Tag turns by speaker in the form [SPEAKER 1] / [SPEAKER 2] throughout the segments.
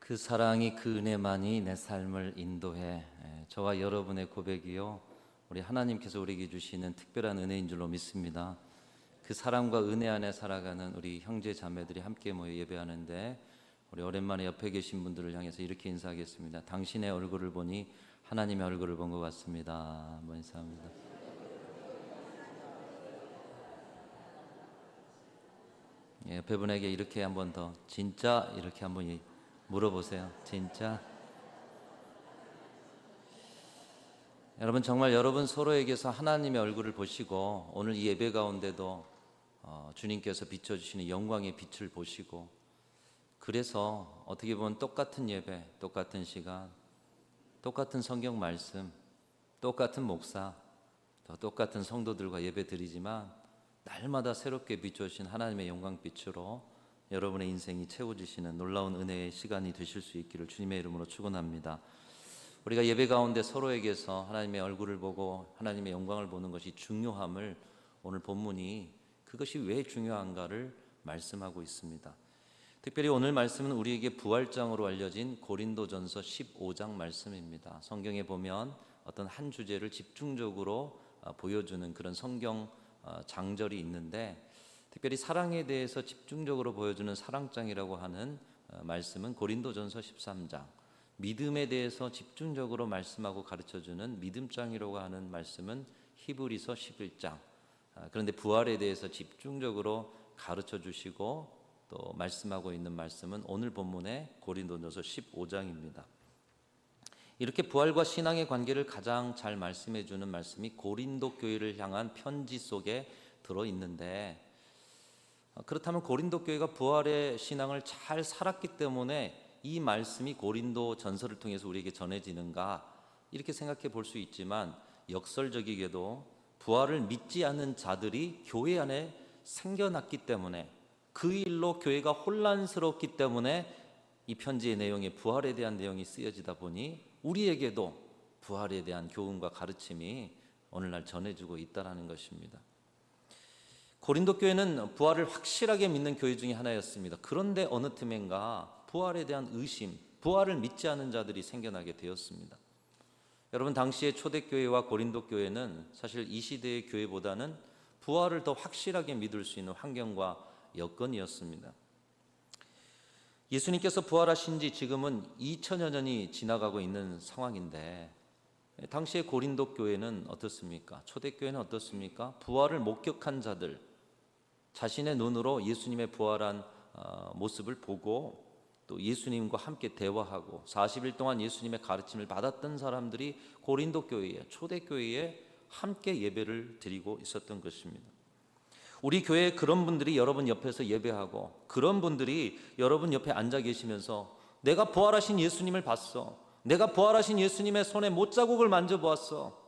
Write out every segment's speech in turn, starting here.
[SPEAKER 1] 그 사랑이 그 은혜만이 내 삶을 인도해. 저와 여러분의 고백이요, 우리 하나님께서 우리에게 주시는 특별한 은혜인 줄로 믿습니다. 그 사랑과 은혜 안에 살아가는 우리 형제 자매들이 함께 모여 예배하는데, 우리 오랜만에 옆에 계신 분들을 향해서 이렇게 인사하겠습니다. 당신의 얼굴을 보니 하나님의 얼굴을 본 것 같습니다. 한번 인사합니다. 옆에 분에게 이렇게 한 번 더, 진짜 이렇게 한번 물어보세요. 진짜? 여러분, 정말 여러분 서로에게서 하나님의 얼굴을 보시고, 오늘 이 예배 가운데도 주님께서 비춰주시는 영광의 빛을 보시고, 그래서 어떻게 보면 똑같은 예배, 똑같은 시간, 똑같은 성경 말씀, 똑같은 목사, 똑같은 성도들과 예배 드리지만 날마다 새롭게 비춰주신 하나님의 영광빛으로 여러분의 인생이 채워지시는 놀라운 은혜의 시간이 되실 수 있기를 주님의 이름으로 축원합니다. 우리가 예배 가운데 서로에게서 하나님의 얼굴을 보고 하나님의 영광을 보는 것이 중요함을, 오늘 본문이 그것이 왜 중요한가를 말씀하고 있습니다. 특별히 오늘 말씀은 우리에게 부활장으로 알려진 고린도전서 15장 말씀입니다. 성경에 보면 어떤 한 주제를 집중적으로 보여주는 그런 성경 장절이 있는데, 특별히 사랑에 대해서 집중적으로 보여주는 사랑장이라고 하는 말씀은 고린도전서 13장, 믿음에 대해서 집중적으로 말씀하고 가르쳐주는 믿음장이라고 하는 말씀은 히브리서 11장, 그런데 부활에 대해서 집중적으로 가르쳐주시고 또 말씀하고 있는 말씀은 오늘 본문의 고린도전서 15장입니다. 이렇게 부활과 신앙의 관계를 가장 잘 말씀해 주는 말씀이 고린도 교회를 향한 편지 속에 들어있는데, 그렇다면 고린도 교회가 부활의 신앙을 잘 살았기 때문에 이 말씀이 고린도 전서를 통해서 우리에게 전해지는가, 이렇게 생각해 볼 수 있지만, 역설적이게도 부활을 믿지 않는 자들이 교회 안에 생겨났기 때문에, 그 일로 교회가 혼란스럽기 때문에 이 편지의 내용에 부활에 대한 내용이 쓰여지다 보니 우리에게도 부활에 대한 교훈과 가르침이 오늘날 전해지고 있다는 것입니다. 고린도 교회는 부활을 확실하게 믿는 교회 중에 하나였습니다. 그런데 어느 틈엔가 부활에 대한 의심, 부활을 믿지 않은 자들이 생겨나게 되었습니다. 여러분, 당시의 초대교회와 고린도 교회는 사실 이 시대의 교회보다는 부활을 더 확실하게 믿을 수 있는 환경과 여건이었습니다. 예수님께서 부활하신 지 지금은 2000여 년이 지나가고 있는 상황인데, 당시의 고린도 교회는 어떻습니까? 초대교회는 어떻습니까? 부활을 목격한 자들, 자신의 눈으로 예수님의 부활한 모습을 보고 또 예수님과 함께 대화하고 40일 동안 예수님의 가르침을 받았던 사람들이 고린도 교회에, 초대교회에 함께 예배를 드리고 있었던 것입니다. 우리 교회에 그런 분들이 여러분 옆에서 예배하고, 그런 분들이 여러분 옆에 앉아 계시면서 내가 부활하신 예수님을 봤어, 내가 부활하신 예수님의 손에 못자국을 만져보았어,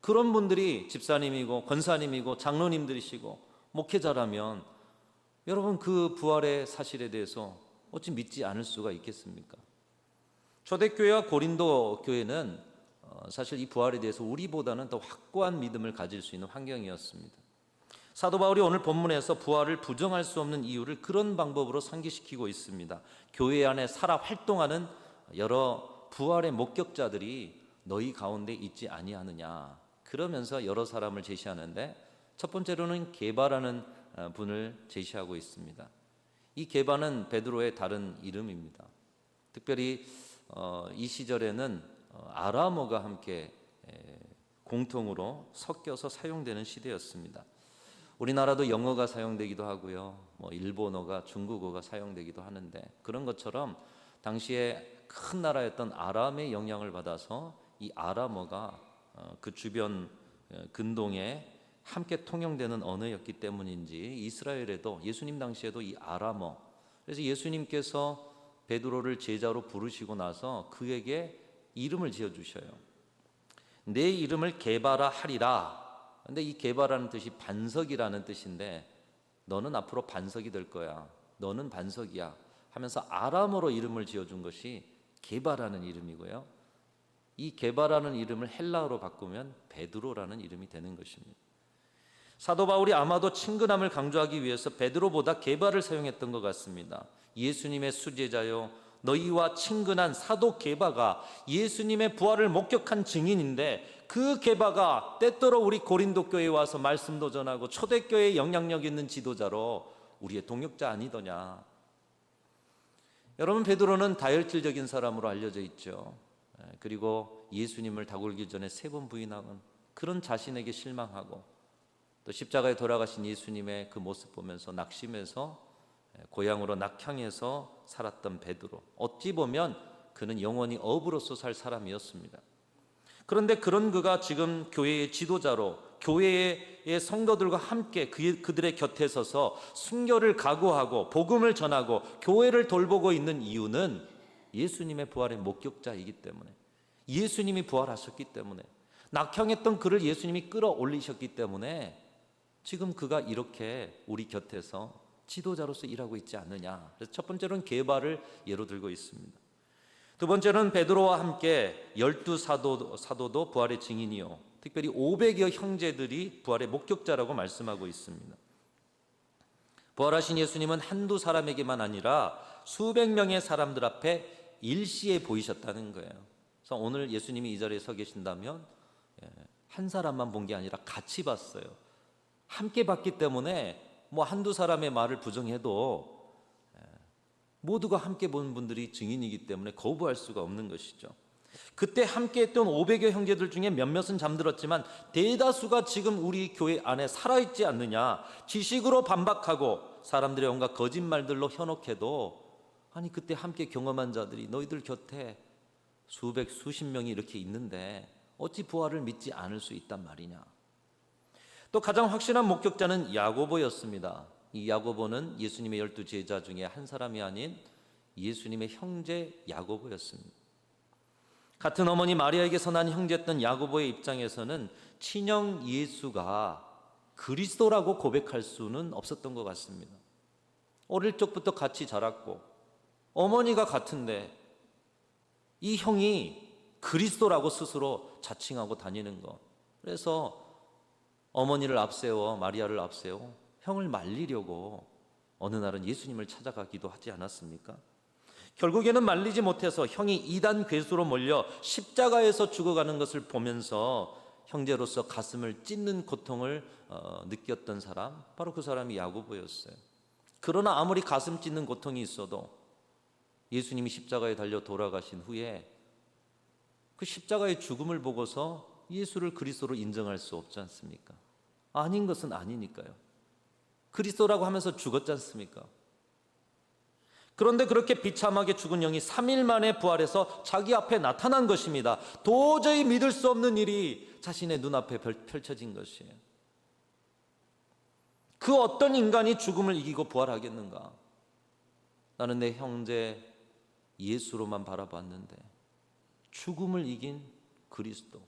[SPEAKER 1] 그런 분들이 집사님이고 권사님이고 장로님들이시고 목회자라면 여러분 그 부활의 사실에 대해서 어찌 믿지 않을 수가 있겠습니까? 초대교회와 고린도 교회는 사실 이 부활에 대해서 우리보다는 더 확고한 믿음을 가질 수 있는 환경이었습니다. 사도 바울이 오늘 본문에서 부활을 부정할 수 없는 이유를 그런 방법으로 상기시키고 있습니다. 교회 안에 살아 활동하는 여러 부활의 목격자들이 너희 가운데 있지 아니하느냐, 그러면서 여러 사람을 제시하는데, 첫 번째로는 게바라는 분을 제시하고 있습니다. 이 게바는 베드로의 다른 이름입니다. 특별히 이 시절에는 아람어가 함께 공통으로 섞여서 사용되는 시대였습니다. 우리나라도 영어가 사용되기도 하고요, 일본어가, 중국어가 사용되기도 하는데, 그런 것처럼 당시에 큰 나라였던 아람의 영향을 받아서 이 아람어가 그 주변 근동에 함께 통용되는 언어였기 때문인지 이스라엘에도, 예수님 당시에도 이 아람어, 그래서 예수님께서 베드로를 제자로 부르시고 나서 그에게 이름을 지어주셔요. 내 이름을 게바라 하리라. 근데 이 게바라는 뜻이 반석이라는 뜻인데, 너는 앞으로 반석이 될 거야, 너는 반석이야 하면서 아람어로 이름을 지어준 것이 게바라는 이름이고요, 이 게바라는 이름을 헬라어로 바꾸면 베드로라는 이름이 되는 것입니다. 사도 바울이 아마도 친근함을 강조하기 위해서 베드로보다 게바를 사용했던 것 같습니다. 예수님의 수제자요, 너희와 친근한 사도 게바가 예수님의 부활을 목격한 증인인데, 그 게바가 때때로 우리 고린도 교회에 와서 말씀도 전하고 초대교회에 영향력 있는 지도자로 우리의 동역자 아니더냐. 여러분, 베드로는 다혈질적인 사람으로 알려져 있죠. 그리고 예수님을 다굴기 전에 3번 부인하는 그런 자신에게 실망하고, 또 십자가에 돌아가신 예수님의 그 모습 보면서 낙심해서 고향으로 낙향해서 살았던 베드로, 어찌 보면 그는 영원히 어부로서 살 사람이었습니다. 그런데 그런 그가 지금 교회의 지도자로 교회의 성도들과 함께 그들의 곁에 서서 순교를 각오하고 복음을 전하고 교회를 돌보고 있는 이유는 예수님의 부활의 목격자이기 때문에, 예수님이 부활하셨기 때문에, 낙향했던 그를 예수님이 끌어올리셨기 때문에 지금 그가 이렇게 우리 곁에서 지도자로서 일하고 있지 않느냐. 그래서 첫 번째로는 게바를 예로 들고 있습니다. 두 번째는 베드로와 함께 12사도도 부활의 증인이요, 특별히 500여 형제들이 부활의 목격자라고 말씀하고 있습니다. 부활하신 예수님은 한두 사람에게만 아니라 수백 명의 사람들 앞에 일시에 보이셨다는 거예요. 그래서 오늘 예수님이 이 자리에 서 계신다면 한 사람만 본 게 아니라 같이 봤어요. 함께 봤기 때문에 뭐 한두 사람의 말을 부정해도 모두가 함께 본 분들이 증인이기 때문에 거부할 수가 없는 것이죠. 그때 함께 했던 500여 형제들 중에 몇몇은 잠들었지만 대다수가 지금 우리 교회 안에 살아있지 않느냐. 지식으로 반박하고 사람들의 온갖 거짓말들로 현혹해도, 아니 그때 함께 경험한 자들이 너희들 곁에 수백 수십 명이 이렇게 있는데 어찌 부활을 믿지 않을 수 있단 말이냐. 또 가장 확실한 목격자는 야고보였습니다. 이 야고보는 예수님의 12 제자 중에 한 사람이 아닌 예수님의 형제 야고보였습니다. 같은 어머니 마리아에게서 난 형제였던 야고보의 입장에서는 친형 예수가 그리스도라고 고백할 수는 없었던 것 같습니다. 어릴 적부터 같이 자랐고 어머니가 같은데 이 형이 그리스도라고 스스로 자칭하고 다니는 것, 그래서 어머니를 앞세워, 마리아를 앞세워 형을 말리려고 어느 날은 예수님을 찾아가기도 하지 않았습니까? 결국에는 말리지 못해서 형이 이단 괴수로 몰려 십자가에서 죽어가는 것을 보면서 형제로서 가슴을 찢는 고통을 느꼈던 사람, 바로 그 사람이 야고보였어요. 그러나 아무리 가슴 찢는 고통이 있어도 예수님이 십자가에 달려 돌아가신 후에 그 십자가의 죽음을 보고서 예수를 그리스도로 인정할 수 없지 않습니까? 아닌 것은 아니니까요. 그리스도라고 하면서 죽었지 않습니까? 그런데 그렇게 비참하게 죽은 영이 3일 만에 부활해서 자기 앞에 나타난 것입니다. 도저히 믿을 수 없는 일이 자신의 눈앞에 펼쳐진 것이에요. 그 어떤 인간이 죽음을 이기고 부활하겠는가? 나는 내 형제 예수로만 바라봤는데 죽음을 이긴 그리스도,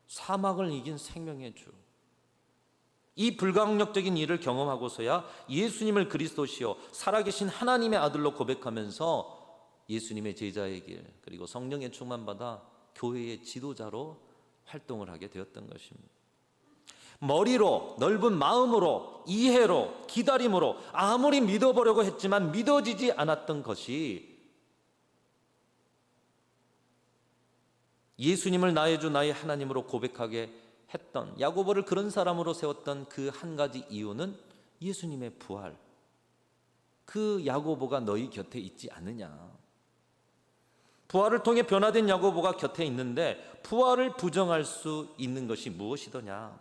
[SPEAKER 1] 사막을 이긴 생명의 주, 이 불가항력적인 일을 경험하고서야 예수님을 그리스도시요 살아계신 하나님의 아들로 고백하면서 예수님의 제자의 길, 그리고 성령의 충만받아 교회의 지도자로 활동을 하게 되었던 것입니다. 머리로, 넓은 마음으로, 이해로, 기다림으로 아무리 믿어보려고 했지만 믿어지지 않았던 것이 예수님을 나의 주 나의 하나님으로 고백하게 했던, 야고보를 그런 사람으로 세웠던 그 한 가지 이유는 예수님의 부활. 그 야고보가 너희 곁에 있지 않느냐. 부활을 통해 변화된 야고보가 곁에 있는데 부활을 부정할 수 있는 것이 무엇이더냐.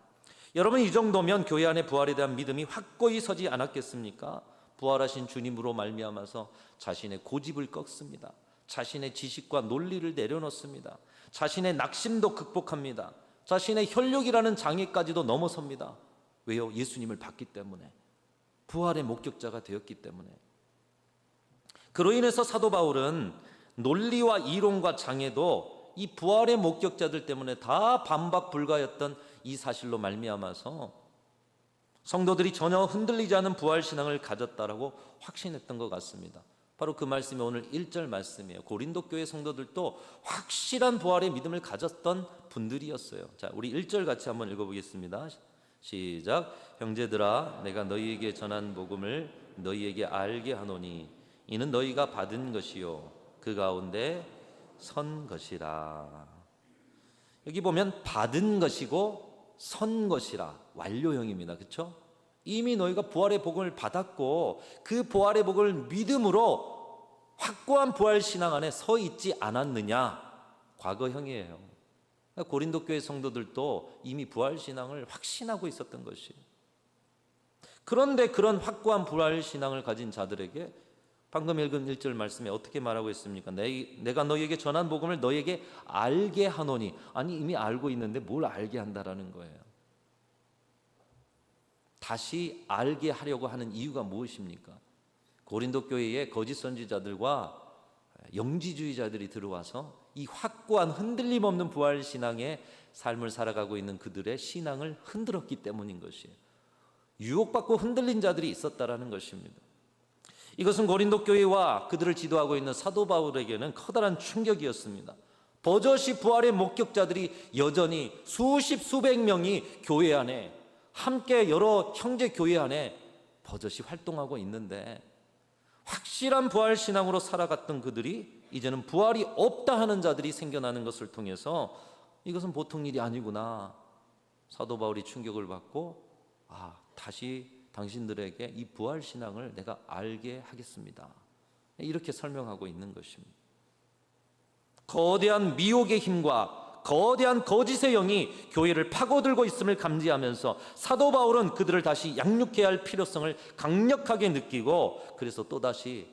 [SPEAKER 1] 여러분, 이 정도면 교회 안에 부활에 대한 믿음이 확고히 서지 않았겠습니까? 부활하신 주님으로 말미암아서 자신의 고집을 꺾습니다. 자신의 지식과 논리를 내려놓습니다. 자신의 낙심도 극복합니다. 자신의 혈육이라는 장애까지도 넘어섭니다. 왜요? 예수님을 봤기 때문에, 부활의 목격자가 되었기 때문에. 그로 인해서 사도 바울은 논리와 이론과 장애도 이 부활의 목격자들 때문에 다 반박 불가였던 이 사실로 말미암아서 성도들이 전혀 흔들리지 않은 부활 신앙을 가졌다라고 확신했던 것 같습니다. 바로 그 말씀이 오늘 1절 말씀이에요. 고린도 교회 성도들도 확실한 부활의 믿음을 가졌던 분들이었어요. 자, 우리 1절 같이 한번 읽어보겠습니다. 시작. 형제들아, 내가 너희에게 전한 복음을 너희에게 알게 하노니 이는 너희가 받은 것이요 그 가운데 선 것이라. 여기 보면 받은 것이고 선 것이라 완료형입니다. 그렇죠? 이미 너희가 부활의 복음을 받았고 그 부활의 복음을 믿음으로 확고한 부활 신앙 안에 서 있지 않았느냐? 과거형이에요. 고린도 교회 성도들도 이미 부활 신앙을 확신하고 있었던 것이에요. 그런데 그런 확고한 부활 신앙을 가진 자들에게 방금 읽은 1절 말씀에 어떻게 말하고 있습니까? 내가 너희에게 전한 복음을 너희에게 알게 하노니. 아니 이미 알고 있는데 뭘 알게 한다라는 거예요. 다시 알게 하려고 하는 이유가 무엇입니까? 고린도 교회에 거짓 선지자들과 영지주의자들이 들어와서 이 확고한 흔들림 없는 부활 신앙의 삶을 살아가고 있는 그들의 신앙을 흔들었기 때문인 것이에요. 유혹받고 흔들린 자들이 있었다라는 것입니다. 이것은 고린도 교회와 그들을 지도하고 있는 사도 바울에게는 커다란 충격이었습니다. 버젓이 부활의 목격자들이 여전히 수십 수백 명이 교회 안에 함께 여러 형제 교회 안에 버젓이 활동하고 있는데 확실한 부활 신앙으로 살아갔던 그들이 이제는 부활이 없다 하는 자들이 생겨나는 것을 통해서 이것은 보통 일이 아니구나. 사도 바울이 충격을 받고 다시 당신들에게 이 부활 신앙을 내가 알게 하겠습니다. 이렇게 설명하고 있는 것입니다. 거대한 미혹의 힘과 거대한 거짓의 영이 교회를 파고들고 있음을 감지하면서 사도 바울은 그들을 다시 양육해야 할 필요성을 강력하게 느끼고 그래서 또다시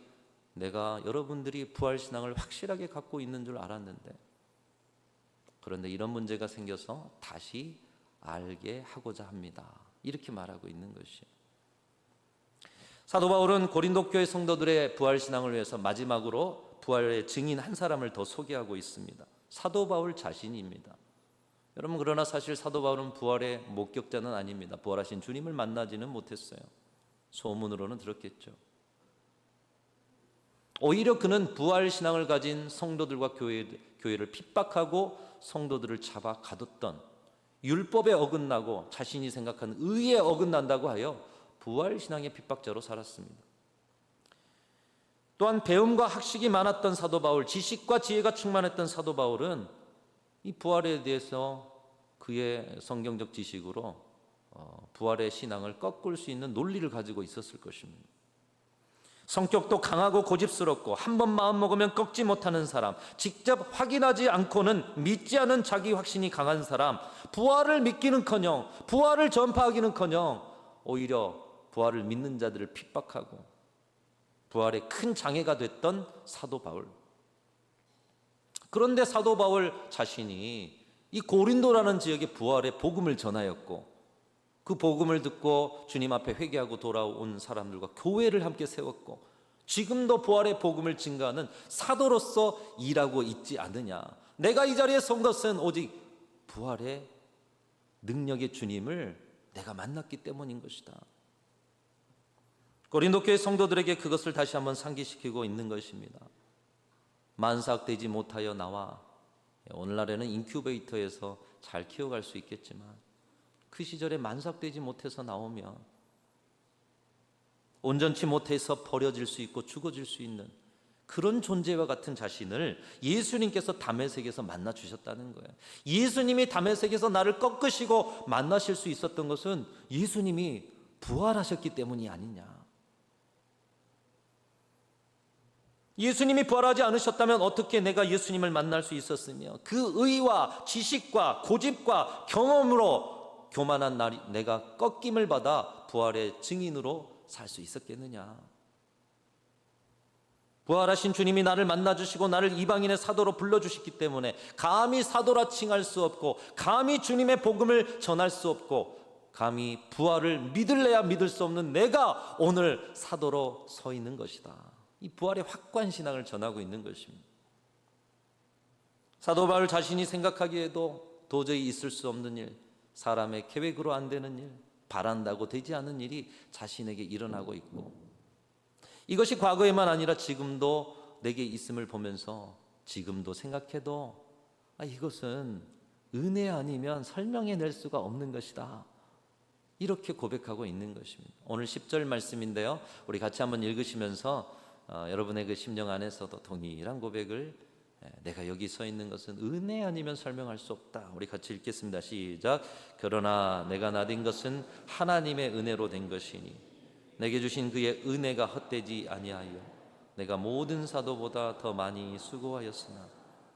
[SPEAKER 1] 내가 여러분들이 부활 신앙을 확실하게 갖고 있는 줄 알았는데 그런데 이런 문제가 생겨서 다시 알게 하고자 합니다. 이렇게 말하고 있는 것이에요. 사도 바울은 고린도 교회 성도들의 부활 신앙을 위해서 마지막으로 부활의 증인 한 사람을 더 소개하고 있습니다. 사도 바울 자신입니다. 여러분 그러나 사실 사도 바울은 부활의 목격자는 아닙니다. 부활하신 주님을 만나지는 못했어요. 소문으로는 들었겠죠. 오히려 그는 부활 신앙을 가진 성도들과 교회를 핍박하고 성도들을 잡아 가뒀던 율법에 어긋나고 자신이 생각하는 의에 어긋난다고 하여 부활 신앙의 핍박자로 살았습니다. 또한 배움과 학식이 많았던 사도 바울, 지식과 지혜가 충만했던 사도 바울은 이 부활에 대해서 그의 성경적 지식으로 부활의 신앙을 꺾을 수 있는 논리를 가지고 있었을 것입니다. 성격도 강하고 고집스럽고 한 번 마음 먹으면 꺾지 못하는 사람, 직접 확인하지 않고는 믿지 않은 자기 확신이 강한 사람, 부활을 믿기는커녕 부활을 전파하기는커녕 오히려 부활을 믿는 자들을 핍박하고 부활에 큰 장애가 됐던 사도 바울. 그런데 사도 바울 자신이 이 고린도라는 지역에 부활의 복음을 전하였고 그 복음을 듣고 주님 앞에 회개하고 돌아온 사람들과 교회를 함께 세웠고 지금도 부활의 복음을 증거하는 사도로서 일하고 있지 않느냐. 내가 이 자리에 선 것은 오직 부활의 능력의 주님을 내가 만났기 때문인 것이다. 고린도 교회 성도들에게 그것을 다시 한번 상기시키고 있는 것입니다. 만삭되지 못하여 나와 오늘날에는 인큐베이터에서 잘 키워갈 수 있겠지만 그 시절에 만삭되지 못해서 나오면 온전치 못해서 버려질 수 있고 죽어질 수 있는 그런 존재와 같은 자신을 예수님께서 다메섹에서 만나 주셨다는 거예요. 예수님이 다메섹에서 나를 꺾으시고 만나실 수 있었던 것은 예수님이 부활하셨기 때문이 아니냐. 예수님이 부활하지 않으셨다면 어떻게 내가 예수님을 만날 수 있었으며 그 의와 지식과 고집과 경험으로 교만한 내가 꺾임을 받아 부활의 증인으로 살 수 있었겠느냐. 부활하신 주님이 나를 만나주시고 나를 이방인의 사도로 불러주셨기 때문에 감히 사도라 칭할 수 없고 감히 주님의 복음을 전할 수 없고 감히 부활을 믿을래야 믿을 수 없는 내가 오늘 사도로 서 있는 것이다. 이 부활의 확고한 신앙을 전하고 있는 것입니다. 사도 바울 자신이 생각하기에도 도저히 있을 수 없는 일, 사람의 계획으로 안 되는 일, 바란다고 되지 않은 일이 자신에게 일어나고 있고 이것이 과거에만 아니라 지금도 내게 있음을 보면서 지금도 생각해도 이것은 은혜 아니면 설명해낼 수가 없는 것이다. 이렇게 고백하고 있는 것입니다. 오늘 10절 말씀인데요. 우리 같이 한번 읽으시면서 여러분의 그 심령 안에서도 동일한 고백을 내가 여기 서 있는 것은 은혜 아니면 설명할 수 없다. 우리 같이 읽겠습니다. 시작. 그러나 내가 나된 것은 하나님의 은혜로 된 것이니 내게 주신 그의 은혜가 헛되지 아니하여 내가 모든 사도보다 더 많이 수고하였으나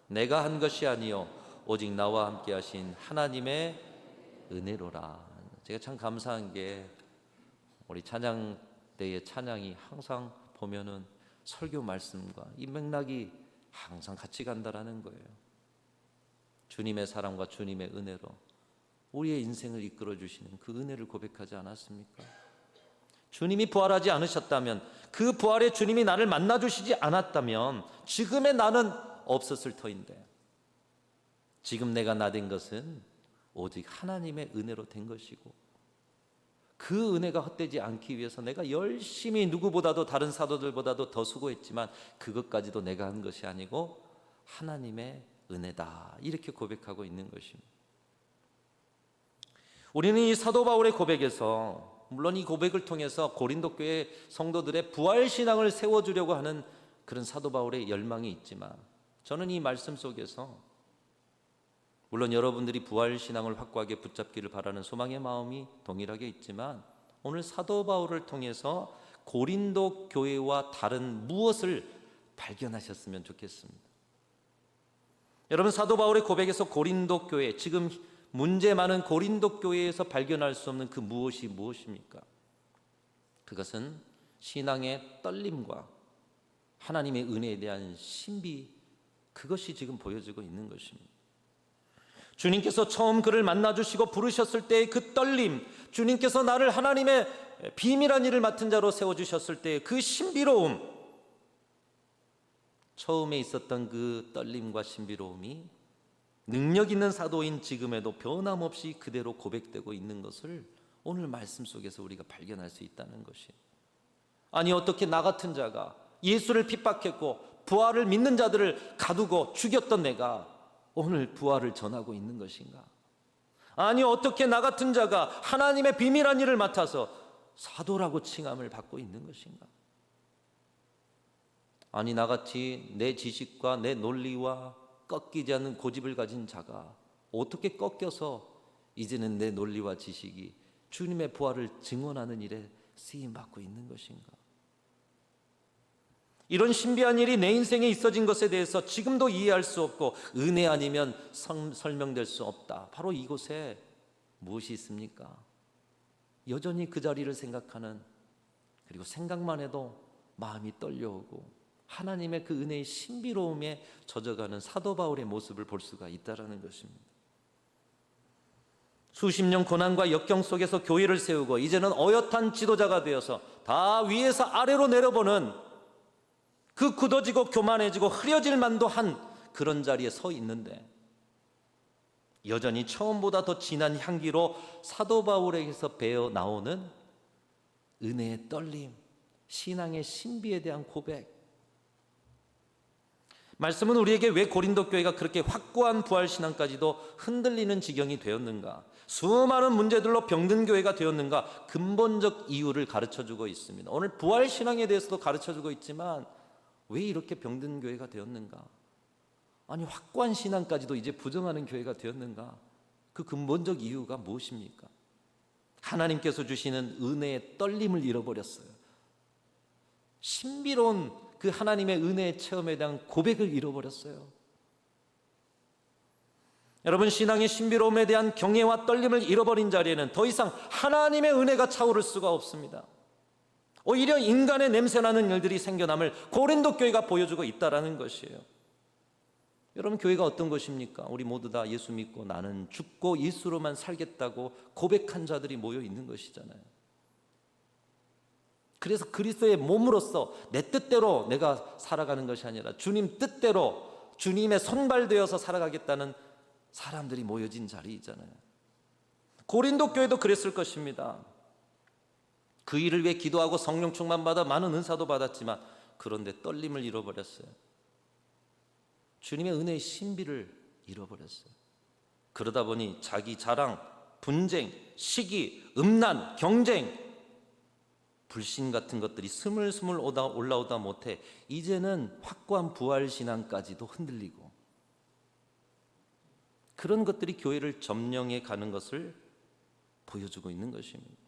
[SPEAKER 1] 내가 한 것이 아니요 오직 나와 함께 하신 하나님의 은혜로라. 제가 참 감사한 게 우리 찬양 때의 찬양이 항상 보면은 설교 말씀과 이 맥락이 항상 같이 간다라는 거예요. 주님의 사랑과 주님의 은혜로 우리의 인생을 이끌어 주시는 그 은혜를 고백하지 않았습니까? 주님이 부활하지 않으셨다면, 그 부활에 주님이 나를 만나 주시지 않았다면 지금의 나는 없었을 터인데, 지금 내가 나된 것은 오직 하나님의 은혜로 된 것이고, 그 은혜가 헛되지 않기 위해서 내가 열심히 누구보다도 다른 사도들보다도 더 수고했지만 그것까지도 내가 한 것이 아니고 하나님의 은혜다, 이렇게 고백하고 있는 것입니다. 우리는 이 사도 바울의 고백에서, 물론 이 고백을 통해서 고린도 교회 성도들의 부활신앙을 세워주려고 하는 그런 사도 바울의 열망이 있지만, 저는 이 말씀 속에서 물론 여러분들이 부활신앙을 확고하게 붙잡기를 바라는 소망의 마음이 동일하게 있지만, 오늘 사도 바울을 통해서 고린도 교회와 다른 무엇을 발견하셨으면 좋겠습니다. 여러분, 사도 바울의 고백에서 고린도 교회, 지금 문제 많은 고린도 교회에서 발견할 수 없는 그 무엇이 무엇입니까? 그것은 신앙의 떨림과 하나님의 은혜에 대한 신비, 그것이 지금 보여지고 있는 것입니다. 주님께서 처음 그를 만나주시고 부르셨을 때의 그 떨림, 주님께서 나를 하나님의 비밀한 일을 맡은 자로 세워주셨을 때의 그 신비로움, 처음에 있었던 그 떨림과 신비로움이 능력 있는 사도인 지금에도 변함없이 그대로 고백되고 있는 것을 오늘 말씀 속에서 우리가 발견할 수 있다는 것이에요. 아니, 어떻게 나 같은 자가 예수를 핍박했고 부활을 믿는 자들을 가두고 죽였던 내가 오늘 부활을 전하고 있는 것인가? 아니, 어떻게 나 같은 자가 하나님의 비밀한 일을 맡아서 사도라고 칭함을 받고 있는 것인가? 아니, 나같이 내 지식과 내 논리와 꺾이지 않는 고집을 가진 자가 어떻게 꺾여서 이제는 내 논리와 지식이 주님의 부활을 증언하는 일에 쓰임받고 있는 것인가? 이런 신비한 일이 내 인생에 있어진 것에 대해서 지금도 이해할 수 없고 은혜 아니면 설명될 수 없다. 바로 이곳에 무엇이 있습니까? 여전히 그 자리를 생각하는, 그리고 생각만 해도 마음이 떨려오고 하나님의 그 은혜의 신비로움에 젖어가는 사도 바울의 모습을 볼 수가 있다는 것입니다. 수십 년 고난과 역경 속에서 교회를 세우고 이제는 어엿한 지도자가 되어서 다 위에서 아래로 내려보는, 그 굳어지고 교만해지고 흐려질 만도 한 그런 자리에 서 있는데, 여전히 처음보다 더 진한 향기로 사도 바울에게서 배어 나오는 은혜의 떨림, 신앙의 신비에 대한 고백. 말씀은 우리에게 왜 고린도 교회가 그렇게 확고한 부활신앙까지도 흔들리는 지경이 되었는가, 수많은 문제들로 병든 교회가 되었는가, 근본적 이유를 가르쳐주고 있습니다. 오늘 부활신앙에 대해서도 가르쳐주고 있지만 왜 이렇게 병든 교회가 되었는가? 아니, 확고한 신앙까지도 이제 부정하는 교회가 되었는가? 그 근본적 이유가 무엇입니까? 하나님께서 주시는 은혜의 떨림을 잃어버렸어요. 신비로운 그 하나님의 은혜의 체험에 대한 고백을 잃어버렸어요. 여러분, 신앙의 신비로움에 대한 경외와 떨림을 잃어버린 자리에는 더 이상 하나님의 은혜가 차오를 수가 없습니다. 오히려 인간의 냄새나는 일들이 생겨남을 고린도 교회가 보여주고 있다는 것이에요. 여러분, 교회가 어떤 것입니까? 우리 모두 다 예수 믿고 나는 죽고 예수로만 살겠다고 고백한 자들이 모여 있는 것이잖아요. 그래서 그리스도의 몸으로서 내 뜻대로 내가 살아가는 것이 아니라 주님 뜻대로 주님의 손발되어서 살아가겠다는 사람들이 모여진 자리이잖아요. 고린도 교회도 그랬을 것입니다. 그 일을 위해 기도하고 성령 충만 받아 많은 은사도 받았지만 그런데 떨림을 잃어버렸어요. 주님의 은혜의 신비를 잃어버렸어요. 그러다 보니 자기 자랑, 분쟁, 시기, 음란, 경쟁, 불신 같은 것들이 스물스물 올라오다 못해 이제는 확고한 부활신앙까지도 흔들리고, 그런 것들이 교회를 점령해 가는 것을 보여주고 있는 것입니다.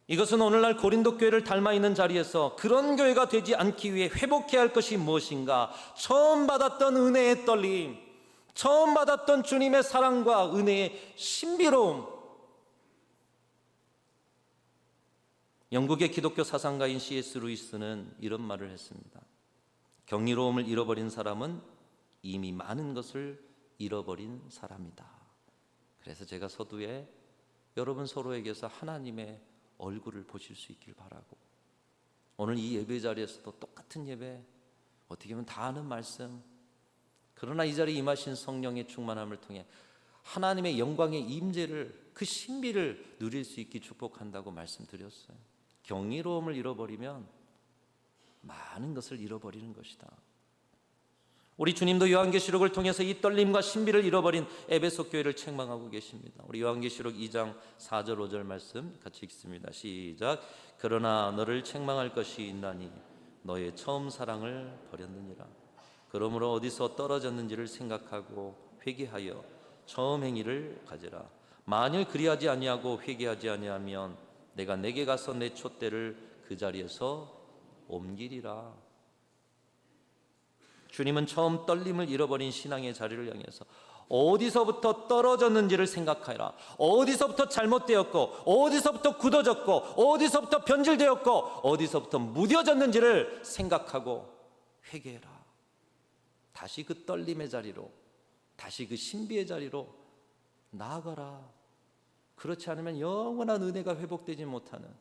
[SPEAKER 1] 이것은 오늘날 고린도 교회를 닮아 있는 자리에서 그런 교회가 되지 않기 위해 회복해야 할 것이 무엇인가? 처음 받았던 은혜의 떨림, 처음 받았던 주님의 사랑과 은혜의 신비로움. 영국의 기독교 사상가인 C.S. 루이스는 이런 말을 했습니다. 경이로움을 잃어버린 사람은 이미 많은 것을 잃어버린 사람이다. 그래서 제가 서두에 여러분 서로에게서 하나님의 얼굴을 보실 수 있길 바라고, 오늘 이 예배 자리에서도 똑같은 예배, 어떻게 보면 다 아는 말씀, 그러나 이 자리에 임하신 성령의 충만함을 통해 하나님의 영광의 임재를, 그 신비를 누릴 수 있게 축복한다고 말씀드렸어요. 경이로움을 잃어버리면 많은 것을 잃어버리는 것이다. 우리 주님도 요한계시록을 통해서 이 떨림과 신비를 잃어버린 에베소 교회를 책망하고 계십니다. 우리 요한계시록 2장 4절 5절 말씀 같이 읽습니다. 시작. 그러나 너를 책망할 것이 있나니 너의 처음 사랑을 버렸느니라. 그러므로 어디서 떨어졌는지를 생각하고 회개하여 처음 행위를 가져라. 만일 그리하지 아니하고 회개하지 아니하면 내가 내게 가서 내 촛대를 그 자리에서 옮기리라. 주님은 처음 떨림을 잃어버린 신앙의 자리를 향해서 어디서부터 떨어졌는지를 생각하라. 어디서부터 잘못되었고, 어디서부터 굳어졌고, 어디서부터 변질되었고, 어디서부터 무뎌졌는지를 생각하고 회개해라. 다시 그 떨림의 자리로, 다시 그 신비의 자리로 나아가라. 그렇지 않으면 영원한 은혜가 회복되지 못하는,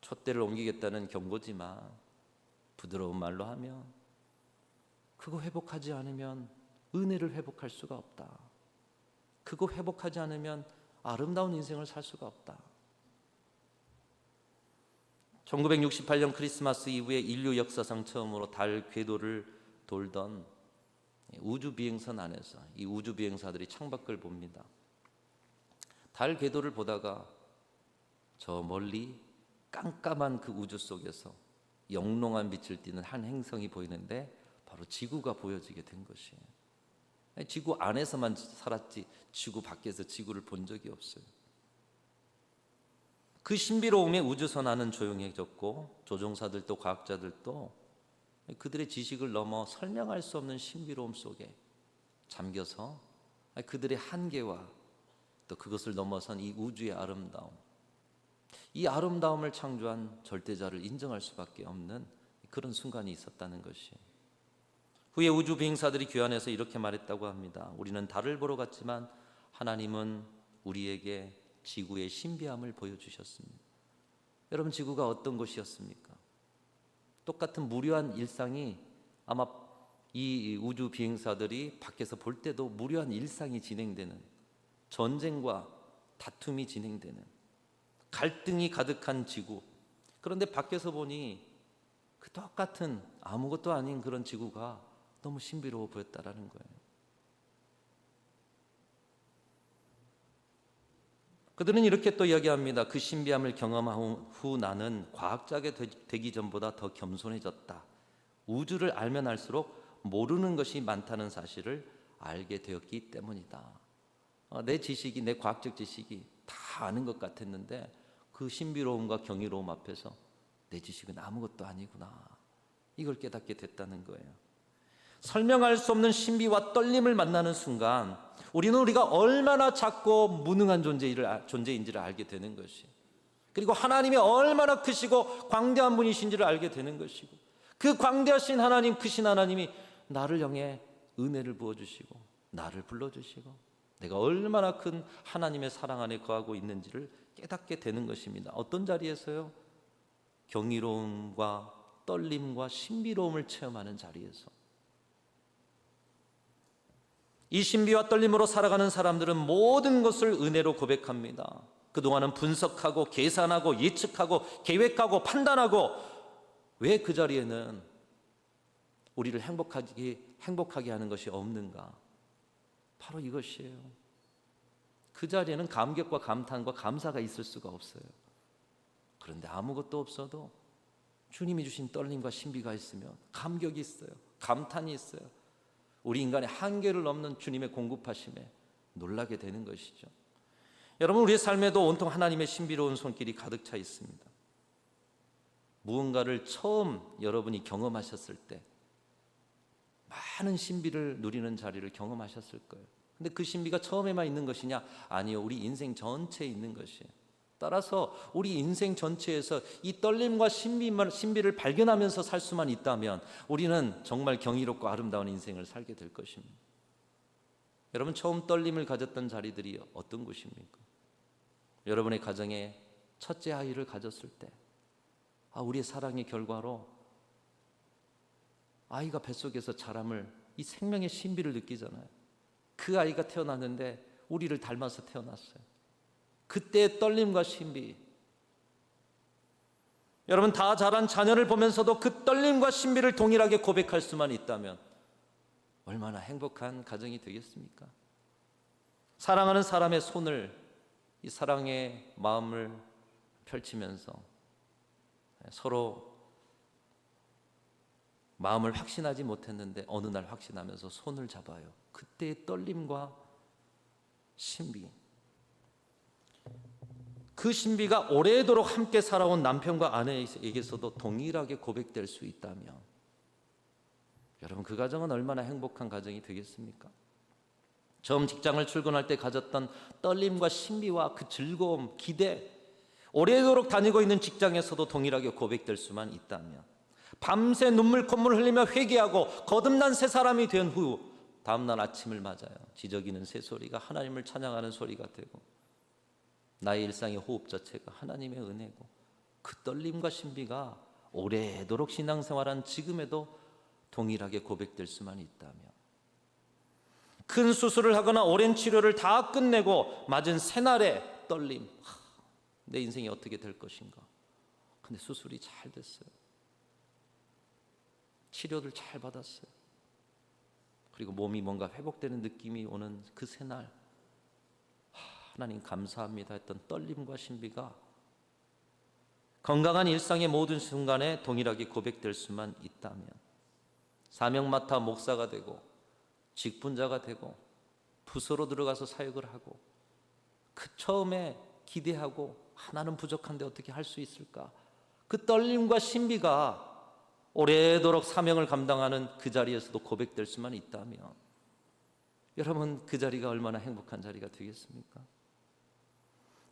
[SPEAKER 1] 촛대를 옮기겠다는 경고지만 부드러운 말로 하면 그거 회복하지 않으면 은혜를 회복할 수가 없다. 그거 회복하지 않으면 아름다운 인생을 살 수가 없다. 1968년 크리스마스 이후에 인류 역사상 처음으로 달 궤도를 돌던 우주 비행선 안에서 이 우주 비행사들이 창밖을 봅니다. 달 궤도를 보다가 저 멀리 깜깜한 그 우주 속에서 영롱한 빛을 띠는 한 행성이 보이는데 바로 지구가 보여지게 된 것이에요. 지구 안에서만 살았지 지구 밖에서 지구를 본 적이 없어요. 그 신비로움에 우주선 안은 조용해졌고 조종사들도 과학자들도 그들의 지식을 넘어 설명할 수 없는 신비로움 속에 잠겨서 그들의 한계와 또 그것을 넘어선 이 우주의 아름다움, 이 아름다움을 창조한 절대자를 인정할 수밖에 없는 그런 순간이 있었다는 것이에요. 후에 우주 비행사들이 귀환해서 이렇게 말했다고 합니다. 우리는 달을 보러 갔지만 하나님은 우리에게 지구의 신비함을 보여주셨습니다. 여러분, 지구가 어떤 곳이었습니까? 똑같은 무료한 일상이, 아마 이 우주 비행사들이 밖에서 볼 때도 무료한 일상이 진행되는, 전쟁과 다툼이 진행되는, 갈등이 가득한 지구. 그런데 밖에서 보니 그 똑같은 아무것도 아닌 그런 지구가 너무 신비로워 보였다라는 거예요. 그들은 이렇게 또 이야기합니다. 그 신비함을 경험한 후 나는 과학자가 되기 전보다 더 겸손해졌다. 우주를 알면 알수록 모르는 것이 많다는 사실을 알게 되었기 때문이다. 내 지식이, 내 과학적 지식이 다 아는 것 같았는데 그 신비로움과 경이로움 앞에서 내 지식은 아무것도 아니구나. 이걸 깨닫게 됐다는 거예요. 설명할 수 없는 신비와 떨림을 만나는 순간 우리가 얼마나 작고 무능한 존재인지를 알게 되는 것이, 그리고 하나님이 얼마나 크시고 광대한 분이신지를 알게 되는 것이고, 그 광대하신 하나님, 크신 하나님이 나를 향해 은혜를 부어주시고 나를 불러주시고 내가 얼마나 큰 하나님의 사랑 안에 거하고 있는지를 깨닫게 되는 것입니다. 어떤 자리에서요? 경이로움과 떨림과 신비로움을 체험하는 자리에서. 이 신비와 떨림으로 살아가는 사람들은 모든 것을 은혜로 고백합니다. 그동안은 분석하고 계산하고 예측하고 계획하고 판단하고, 왜 그 자리에는 우리를 행복하게 하는 것이 없는가? 바로 이것이에요. 그 자리에는 감격과 감탄과 감사가 있을 수가 없어요. 그런데 아무것도 없어도 주님이 주신 떨림과 신비가 있으면 감격이 있어요. 감탄이 있어요. 우리 인간의 한계를 넘는 주님의 공급하심에 놀라게 되는 것이죠. 여러분, 우리의 삶에도 온통 하나님의 신비로운 손길이 가득 차 있습니다. 무언가를 처음 여러분이 경험하셨을 때 많은 신비를 누리는 자리를 경험하셨을 거예요. 근데 그 신비가 처음에만 있는 것이냐? 아니요, 우리 인생 전체에 있는 것이에요. 따라서 우리 인생 전체에서 이 떨림과 신비를 발견하면서 살 수만 있다면 우리는 정말 경이롭고 아름다운 인생을 살게 될 것입니다. 여러분, 처음 떨림을 가졌던 자리들이 어떤 곳입니까? 여러분의 가정에 첫째 아이를 가졌을 때, 우리의 사랑의 결과로 아이가 뱃속에서 자람을, 이 생명의 신비를 느끼잖아요. 그 아이가 태어났는데 우리를 닮아서 태어났어요. 그때의 떨림과 신비. 여러분, 다 자란 자녀를 보면서도 그 떨림과 신비를 동일하게 고백할 수만 있다면 얼마나 행복한 가정이 되겠습니까? 사랑하는 사람의 손을, 이 사랑의 마음을 펼치면서 서로 마음을 확신하지 못했는데 어느 날 확신하면서 손을 잡아요. 그때의 떨림과 신비. 그 신비가 오래도록 함께 살아온 남편과 아내에게서도 동일하게 고백될 수 있다면 여러분, 그 가정은 얼마나 행복한 가정이 되겠습니까? 처음 직장을 출근할 때 가졌던 떨림과 신비와 그 즐거움, 기대, 오래도록 다니고 있는 직장에서도 동일하게 고백될 수만 있다면, 밤새 눈물 콧물 흘리며 회개하고 거듭난 새 사람이 된 후 다음날 아침을 맞아요. 지저귀는 새소리가 하나님을 찬양하는 소리가 되고, 나의 일상의 호흡 자체가 하나님의 은혜고, 그 떨림과 신비가 오래도록 신앙생활한 지금에도 동일하게 고백될 수만 있다면, 큰 수술을 하거나 오랜 치료를 다 끝내고 맞은 새날의 떨림, 내 인생이 어떻게 될 것인가. 근데 수술이 잘 됐어요. 치료를 잘 받았어요. 그리고 몸이 뭔가 회복되는 느낌이 오는 그 새날, 하나님 감사합니다 했던 떨림과 신비가 건강한 일상의 모든 순간에 동일하게 고백될 수만 있다면, 사명 맡아 목사가 되고 직분자가 되고 부서로 들어가서 사역을 하고, 그 처음에 기대하고 나는 부족한데 어떻게 할 수 있을까, 그 떨림과 신비가 오래도록 사명을 감당하는 그 자리에서도 고백될 수만 있다면 여러분, 그 자리가 얼마나 행복한 자리가 되겠습니까?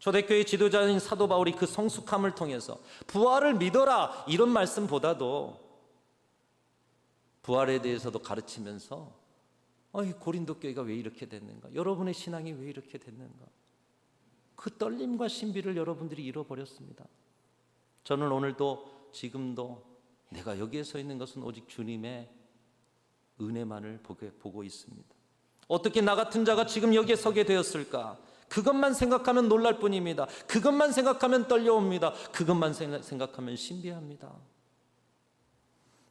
[SPEAKER 1] 초대교회 지도자인 사도 바울이 그 성숙함을 통해서 부활을 믿어라 이런 말씀보다도 부활에 대해서도 가르치면서 고린도 교회가 왜 이렇게 됐는가, 여러분의 신앙이 왜 이렇게 됐는가, 그 떨림과 신비를 여러분들이 잃어버렸습니다. 저는 오늘도 지금도 내가 여기에 서 있는 것은 오직 주님의 은혜만을 보고 있습니다. 어떻게 나 같은 자가 지금 여기에 서게 되었을까? 그것만 생각하면 놀랄 뿐입니다. 그것만 생각하면 떨려옵니다. 그것만 생각하면 신비합니다.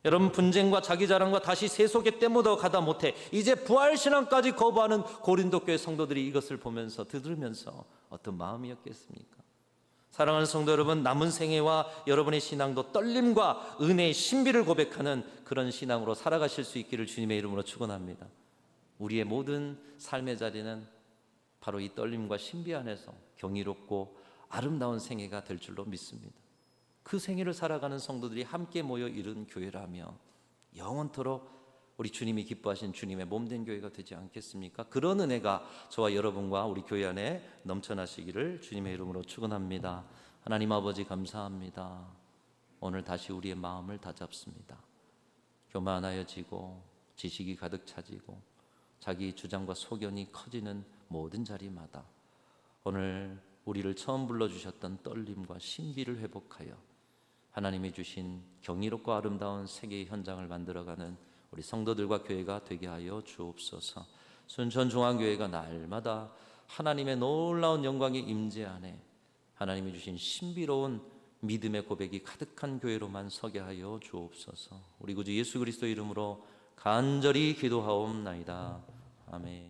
[SPEAKER 1] 여러분, 분쟁과 자기 자랑과 다시 세속에 때묻어 가다 못해 이제 부활신앙까지 거부하는 고린도 교회 성도들이 이것을 보면서 들으면서 어떤 마음이었겠습니까? 사랑하는 성도 여러분, 남은 생애와 여러분의 신앙도 떨림과 은혜의 신비를 고백하는 그런 신앙으로 살아가실 수 있기를 주님의 이름으로 축원합니다. 우리의 모든 삶의 자리는 바로 이 떨림과 신비 안에서 경이롭고 아름다운 생애가 될 줄로 믿습니다. 그 생애를 살아가는 성도들이 함께 모여 이룬 교회라며 영원토록 우리 주님이 기뻐하신 주님의 몸된 교회가 되지 않겠습니까? 그런 은혜가 저와 여러분과 우리 교회 안에 넘쳐나시기를 주님의 이름으로 축원합니다. 하나님 아버지, 감사합니다. 오늘 다시 우리의 마음을 다잡습니다. 교만하여지고 지식이 가득 차지고 자기 주장과 소견이 커지는 모든 자리마다 오늘 우리를 처음 불러주셨던 떨림과 신비를 회복하여 하나님이 주신 경이롭고 아름다운 세계의 현장을 만들어가는 우리 성도들과 교회가 되게 하여 주옵소서. 순천중앙교회가 날마다 하나님의 놀라운 영광의 임재 안에 하나님이 주신 신비로운 믿음의 고백이 가득한 교회로만 서게 하여 주옵소서. 우리 구주 예수 그리스도 이름으로 간절히 기도하옵나이다. 아멘.